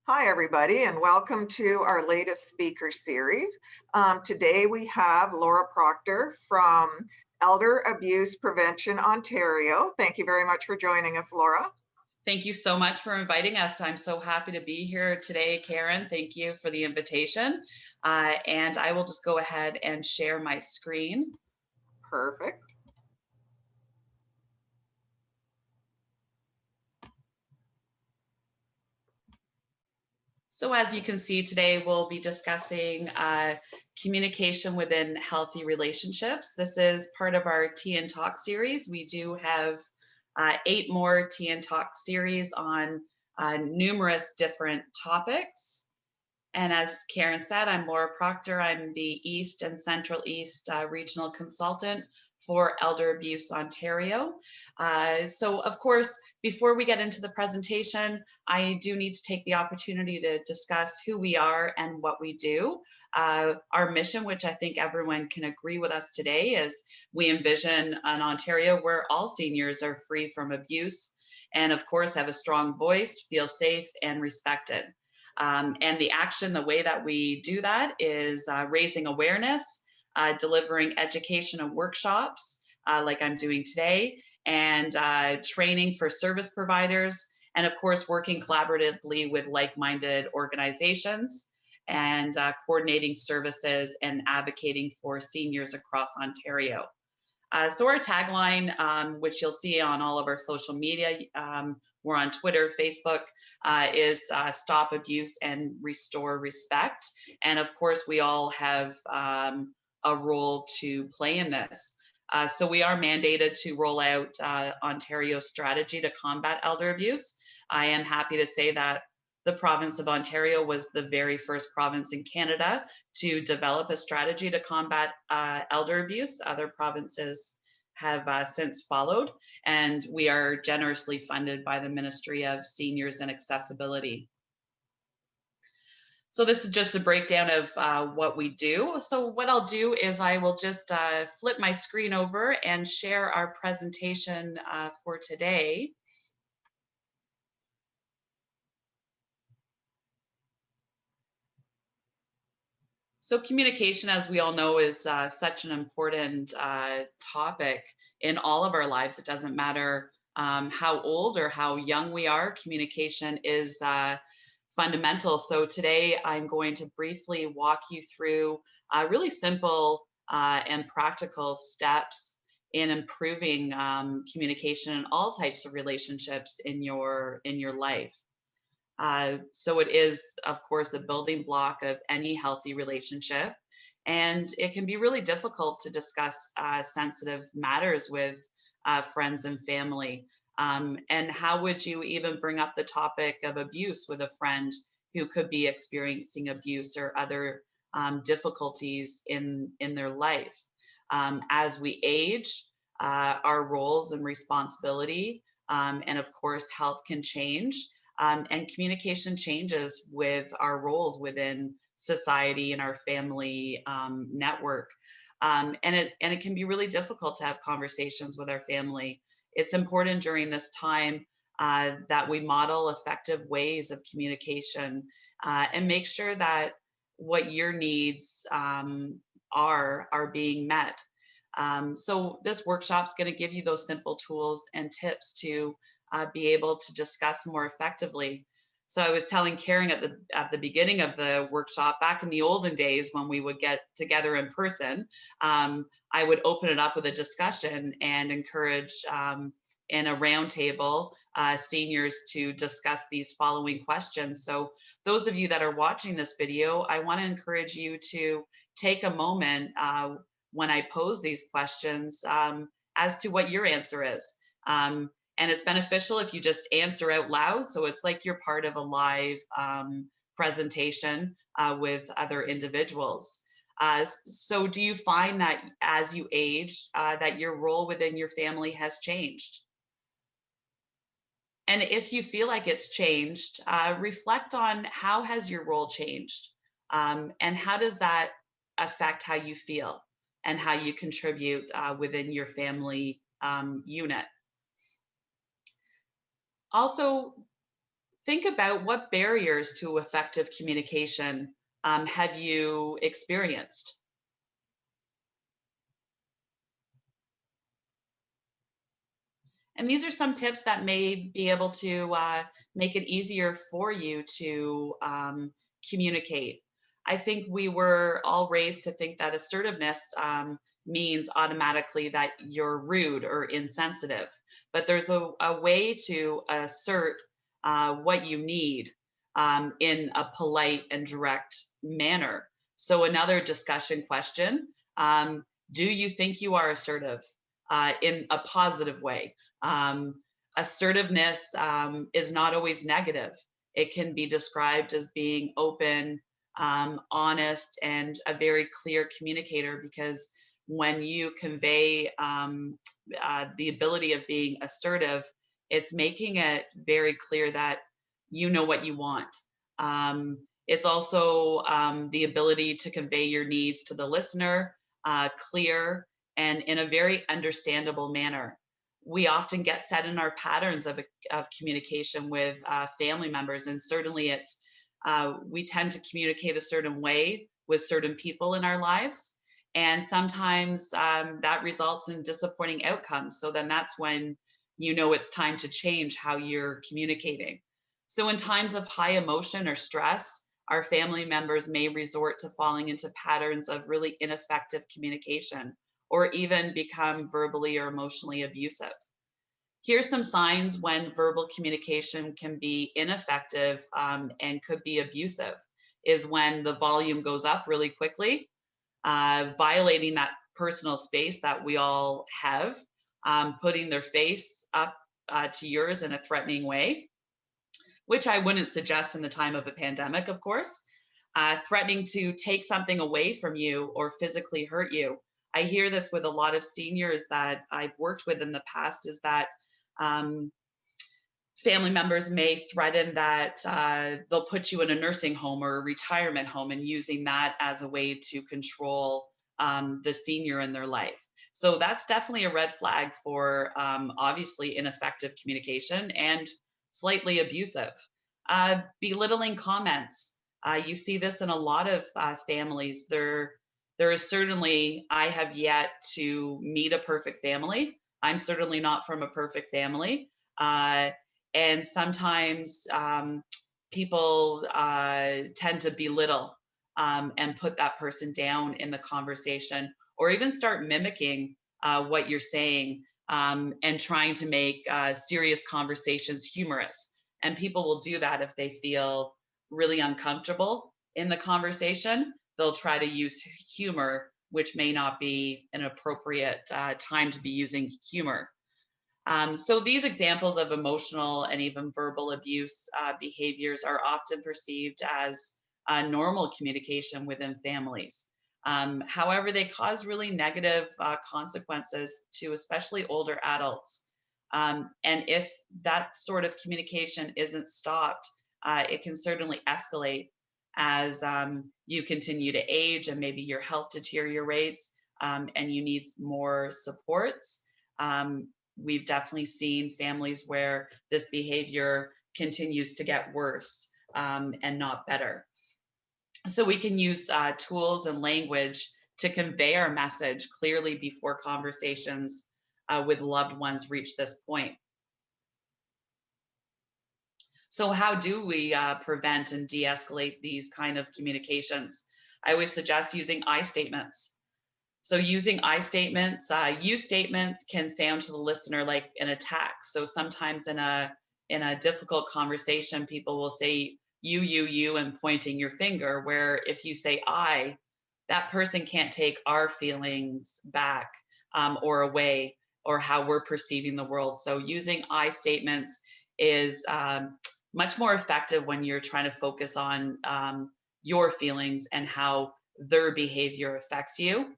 Hi, everybody, and welcome to our latest speaker series. Today we have Laura Proctor from Elder Abuse Prevention Ontario. Thank you very much for joining us, Laura. Thank you so much for inviting us. I'm so happy to be here today, Karen. Thank you for the invitation. And I will just go ahead and share my screen. Perfect. So as you can see today, we'll be discussing communication within healthy relationships. This is part of our Tea and Talk series. We do have 8 more Tea and Talk series on numerous different topics. And as Karen said, I'm Laura Proctor. I'm the East and Central East Regional Consultant for Elder Abuse Ontario. So of course, before we get into the presentation, I do need to take the opportunity to discuss who we are and what we do. Our mission, which I think everyone can agree with us today, is we envision an Ontario where all seniors are free from abuse and of course have a strong voice, feel safe and respected. And the action, the way that we do that is raising awareness, delivering education and workshops like I'm doing today, and training for service providers, and of course, working collaboratively with like-minded organizations and coordinating services and advocating for seniors across Ontario. So our tagline, which you'll see on all of our social media, we're on Twitter, Facebook, is stop abuse and restore respect. And of course, we all have a role to play in this. So we are mandated to roll out Ontario's strategy to combat elder abuse. I am happy to say that the province of Ontario was the very first province in Canada to develop a strategy to combat elder abuse. Other provinces have since followed, and we are generously funded by the Ministry of Seniors and Accessibility. So this is just a breakdown of what we do. So what I'll do is I will just flip my screen over and share our presentation for today. So communication, as we all know, is such an important topic in all of our lives. It doesn't matter how old or how young we are, communication is fundamental. So today I'm going to briefly walk you through really simple and practical steps in improving communication in all types of relationships in your life. So it is, of course, a building block of any healthy relationship. And it can be really difficult to discuss sensitive matters with friends and family. And how would you even bring up the topic of abuse with a friend who could be experiencing abuse or other difficulties in their life? As we age, our roles and responsibility, and of course, health can change. And communication changes with our roles within society and our family network. And it can be really difficult to have conversations with our family. It's important during this time that we model effective ways of communication and make sure that what your needs are being met. So this workshop is going to give you those simple tools and tips to be able to discuss more effectively. So I was telling Karen at the beginning of the workshop, back in the olden days when we would get together in person, I would open it up with a discussion and encourage in a roundtable seniors to discuss these following questions. So those of you that are watching this video, I want to encourage you to take a moment when I pose these questions as to what your answer is. And it's beneficial if you just answer out loud. So it's like you're part of a live presentation with other individuals. So do you find that as you age, that your role within your family has changed? And if you feel like it's changed, reflect on how has your role changed? And how does that affect how you feel and how you contribute within your family unit? Also, think about what barriers to effective communication have you experienced? And these are some tips that may be able to make it easier for you to communicate. I think we were all raised to think that assertiveness means automatically that you're rude or insensitive, but there's a way to assert what you need in a polite and direct manner. So, another discussion question, do you think you are assertive in a positive way? Um, Assertiveness is not always negative. It can be described as being open, honest, and a very clear communicator, because when you convey the ability of being assertive, it's making it very clear that you know what you want. It's also the ability to convey your needs to the listener, clear and in a very understandable manner. We often get set in our patterns of communication with family members, and certainly we tend to communicate a certain way with certain people in our lives, and sometimes that results in disappointing outcomes. So then that's when you know it's time to change how you're communicating. So in times of high emotion or stress, our family members may resort to falling into patterns of really ineffective communication, or even become verbally or emotionally abusive. Here's some signs when verbal communication can be ineffective and could be abusive: is when the volume goes up really quickly, violating that personal space that we all have, putting their face up to yours in a threatening way, which I wouldn't suggest in the time of a pandemic, of course. Threatening to take something away from you or physically hurt you. I hear this with a lot of seniors that I've worked with in the past, is that family members may threaten that they'll put you in a nursing home or a retirement home, and using that as a way to control the senior in their life. So that's definitely a red flag for obviously ineffective communication and slightly abusive. Belittling comments. You see this in a lot of families. There is certainly, I have yet to meet a perfect family. I'm certainly not from a perfect family. And sometimes people tend to belittle and put that person down in the conversation, or even start mimicking what you're saying, and trying to make serious conversations humorous. And people will do that if they feel really uncomfortable in the conversation. They'll try to use humor, which may not be an appropriate time to be using humor. So these examples of emotional and even verbal abuse behaviors are often perceived as normal communication within families. However, they cause really negative consequences to especially older adults. And if that sort of communication isn't stopped, it can certainly escalate as you continue to age and maybe your health deteriorates, and you need more supports. We've definitely seen families where this behavior continues to get worse and not better. So we can use tools and language to convey our message clearly before conversations with loved ones reach this point. So how do we prevent and de-escalate these kind of communications? I always suggest using I statements. So using I statements, you statements can sound to the listener like an attack. So sometimes in a difficult conversation, people will say you, and pointing your finger, where if you say I, that person can't take our feelings back or away, or how we're perceiving the world. So using I statements is much more effective when you're trying to focus on your feelings and how their behavior affects you.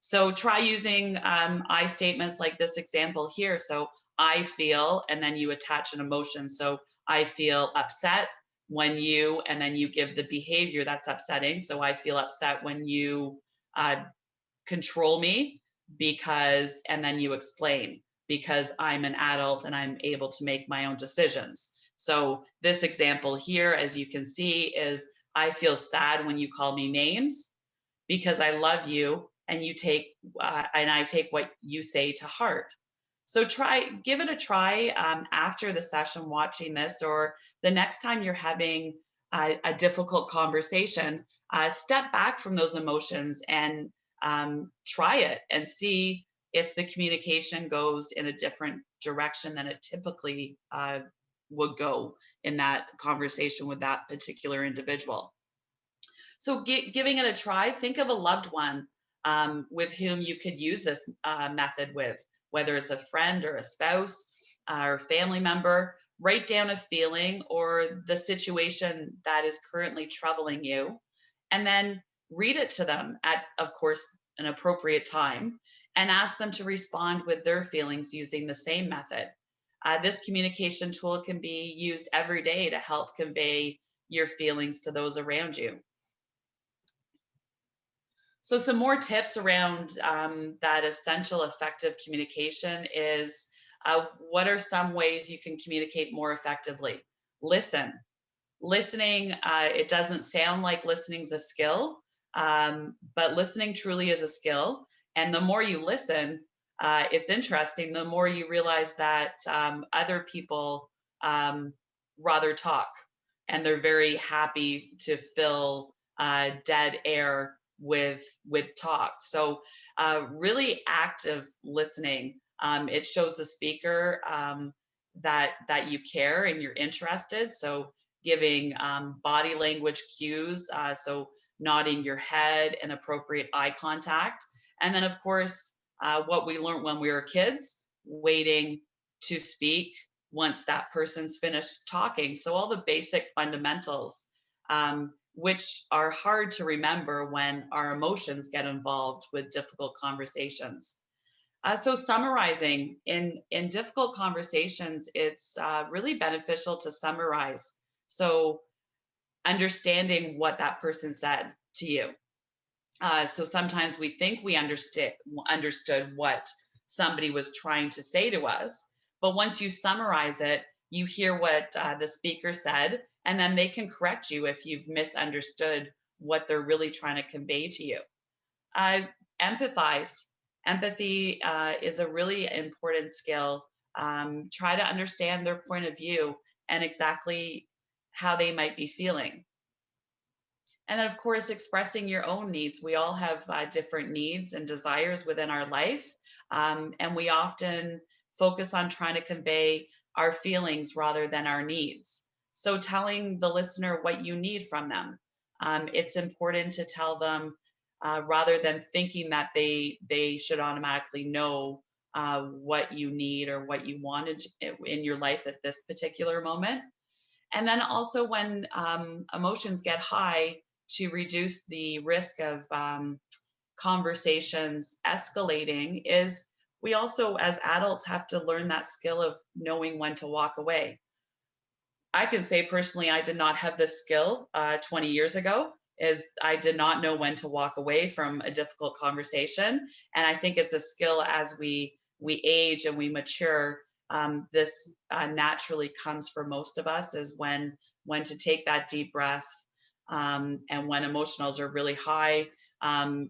So try using I statements like this example here. So I feel, and then you attach an emotion. So I feel upset when you, and then you give the behavior that's upsetting. So I feel upset when you control me because, and then you explain, because I'm an adult and I'm able to make my own decisions. So this example here, as you can see, is I feel sad when you call me names because I love you and and I take what you say to heart. So give it a try after the session watching this, or the next time you're having a difficult conversation, step back from those emotions and try it and see if the communication goes in a different direction than it typically would go in that conversation with that particular individual. So giving it a try, think of a loved one with whom you could use this method with, whether it's a friend or a spouse or a family member. Write down a feeling or the situation that is currently troubling you, and then read it to them at, of course, an appropriate time, and ask them to respond with their feelings using the same method. This communication tool can be used every day to help convey your feelings to those around you. So some more tips around that essential effective communication is what are some ways you can communicate more effectively? Listen. Listening, it doesn't sound like listening's a skill, but listening truly is a skill. And the more you listen, it's interesting, the more you realize that other people rather talk, and they're very happy to fill dead air with talk. So really active listening. It shows the speaker that you care and you're interested. So giving body language cues, so nodding your head and appropriate eye contact. And then, of course, what we learned when we were kids, waiting to speak once that person's finished talking. So all the basic fundamentals, which are hard to remember when our emotions get involved with difficult conversations. So summarizing in difficult conversations, it's really beneficial to summarize. So understanding what that person said to you. So sometimes we think we understood what somebody was trying to say to us, but once you summarize it, you hear what the speaker said, and then they can correct you if you've misunderstood what they're really trying to convey to you. Empathize. Empathy is a really important skill. Try to understand their point of view and exactly how they might be feeling. And then, of course, expressing your own needs. We all have different needs and desires within our life. And we often focus on trying to convey our feelings rather than our needs. So telling the listener what you need from them. It's important to tell them rather than thinking that they should automatically know what you need or what you wanted in your life at this particular moment. And then also when emotions get high, to reduce the risk of conversations escalating, is we also as adults have to learn that skill of knowing when to walk away. I can say personally, I did not have this skill 20 years ago. Is I did not know when to walk away from a difficult conversation, and I think it's a skill as we age and we mature. This naturally comes for most of us, is when to take that deep breath, and when emotionals are really high,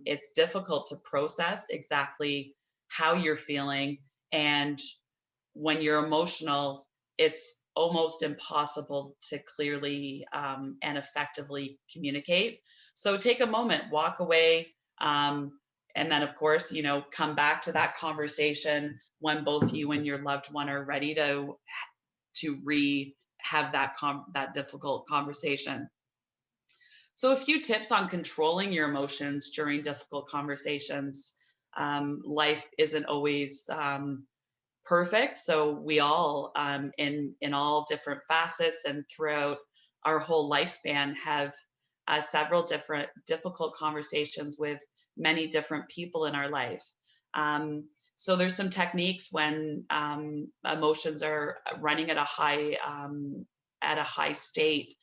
it's difficult to process exactly how you're feeling, and when you're emotional, it's almost impossible to clearly and effectively communicate. So take a moment, walk away, and then, of course, come back to that conversation when both you and your loved one are ready to have that difficult conversation. So a few tips on controlling your emotions during difficult conversations. Life isn't always perfect. So we all, in all different facets and throughout our whole lifespan, have several different difficult conversations with many different people in our life. So there's some techniques when emotions are running at a high state.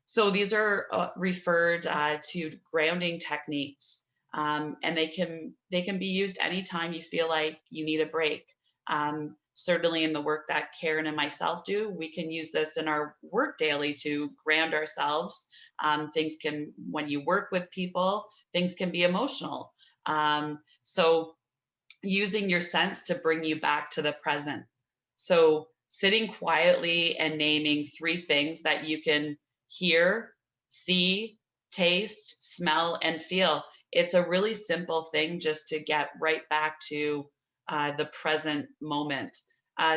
So these are referred to grounding techniques, and they can be used anytime you feel like you need a break. certainly in the work that Karen and myself do, we can use this in our work daily to ground ourselves. Things can, when you work with people, things can be emotional. So using your sense to bring you back to the present. So sitting quietly and naming 3 things that you can hear, see, taste, smell, and feel. It's a really simple thing just to get right back to the present moment.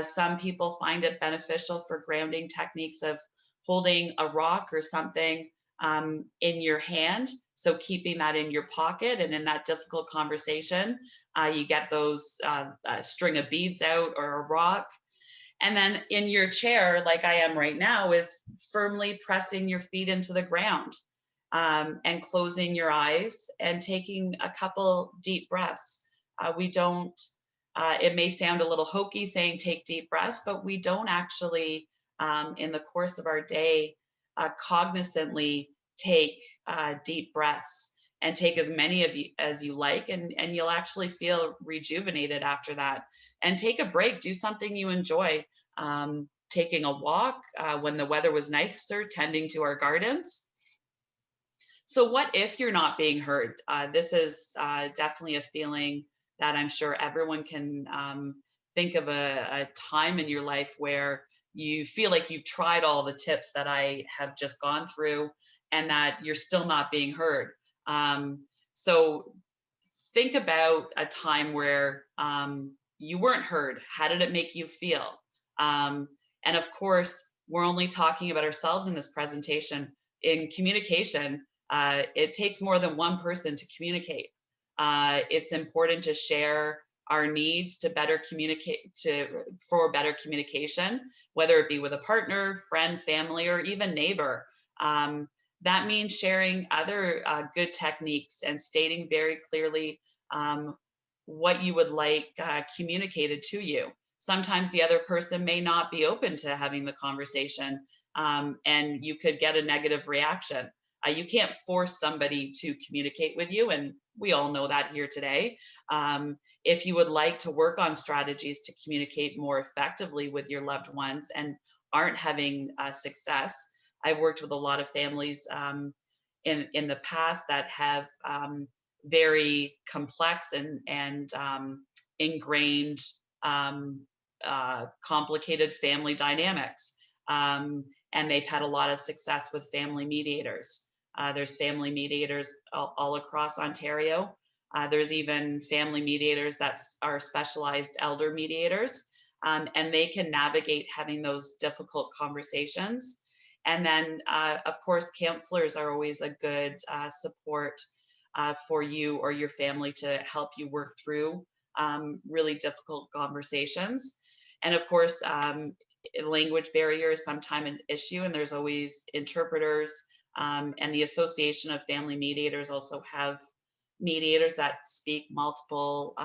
Some people find it beneficial for grounding techniques of holding a rock or something in your hand. So keeping that in your pocket, and in that difficult conversation, you get those string of beads out or a rock. And then in your chair, like I am right now, is firmly pressing your feet into the ground and closing your eyes and taking a couple deep breaths. We don't, it may sound a little hokey saying take deep breaths, but we don't actually, in the course of our day, cognizantly take deep breaths, and take as many of you as you like, and you'll actually feel rejuvenated after that. And take a break, do something you enjoy. Taking a walk when the weather was nicer, tending to our gardens. So what if you're not being heard? This is definitely a feeling that I'm sure everyone can think of a time in your life where you feel like you've tried all the tips that I have just gone through and that you're still not being heard. So think about a time where you weren't heard. How did it make you feel? And of course, we're only talking about ourselves in this presentation. In communication, it takes more than one person to communicate. It's important to share our needs to better communicate, for better communication, whether it be with a partner, friend, family, or even neighbor. That means sharing other good techniques and stating very clearly what you would like communicated to you. Sometimes the other person may not be open to having the conversation, and you could get a negative reaction. You can't force somebody to communicate with you, and we all know that here today. If you would like to work on strategies to communicate more effectively with your loved ones and aren't having success, I've worked with a lot of families in the past that have very complex and ingrained complicated family dynamics. And they've had a lot of success with family mediators. There's family mediators all across Ontario. There's even family mediators that are specialized elder mediators, and they can navigate having those difficult conversations. And then, of course, counselors are always a good support for you or your family to help you work through really difficult conversations. And of course, language barrier is sometimes an issue, and there's always interpreters. And the Association of Family Mediators also have mediators that speak multiple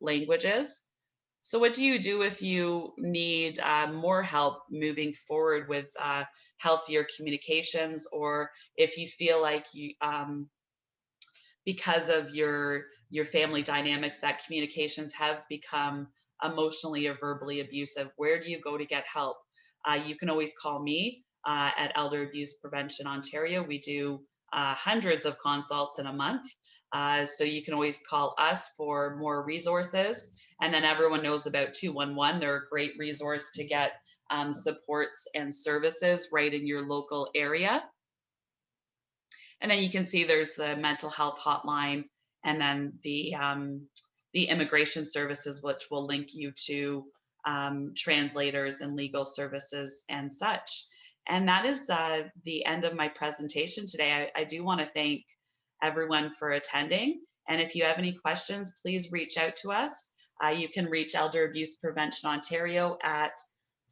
languages. So what do you do if you need more help moving forward with healthier communications, or if you feel like you, because of your family dynamics, that communications have become emotionally or verbally abusive? Where do you go to get help? You can always call me at Elder Abuse Prevention Ontario. We do hundreds of consults in a month. So you can always call us for more resources. And then everyone knows about 211. They're a great resource to get supports and services right in your local area. And then you can see there's the mental health hotline, and then the immigration services, which will link you to translators and legal services and such. And that is the end of my presentation today. I do want to thank everyone for attending. And if you have any questions, please reach out to us. You can reach Elder Abuse Prevention Ontario at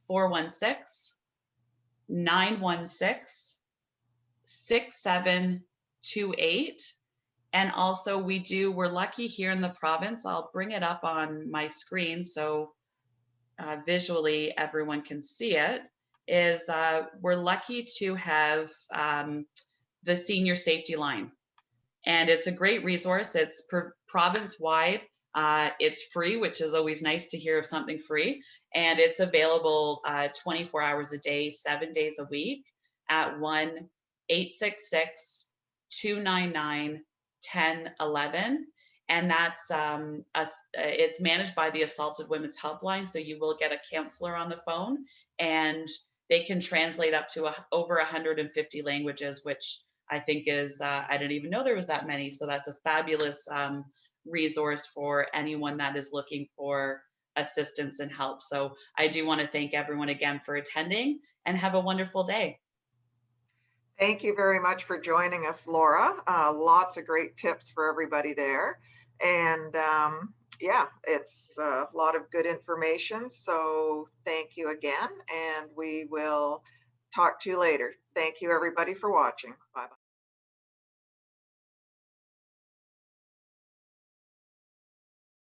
416-916-6728. And also we're lucky here in the province. I'll bring it up on my screen so visually everyone can see it, is we're lucky to have the Senior Safety Line. And it's a great resource. It's province-wide. It's free, which is always nice to hear of something free. And it's available 24 hours a day, 7 days a week at 1 866 299 1011. And it's managed by the Assaulted Women's Helpline. So you will get a counselor on the phone, and they can translate up to over 150 languages, which I think is, I didn't even know there was that many. So that's a fabulous resource for anyone that is looking for assistance and help. So I do want to thank everyone again for attending, and have a wonderful day. Thank you very much for joining us, Laura. Lots of great tips for everybody there. And yeah, it's a lot of good information. So thank you again, and we will talk to you later. Thank you, everybody, for watching. Bye-bye.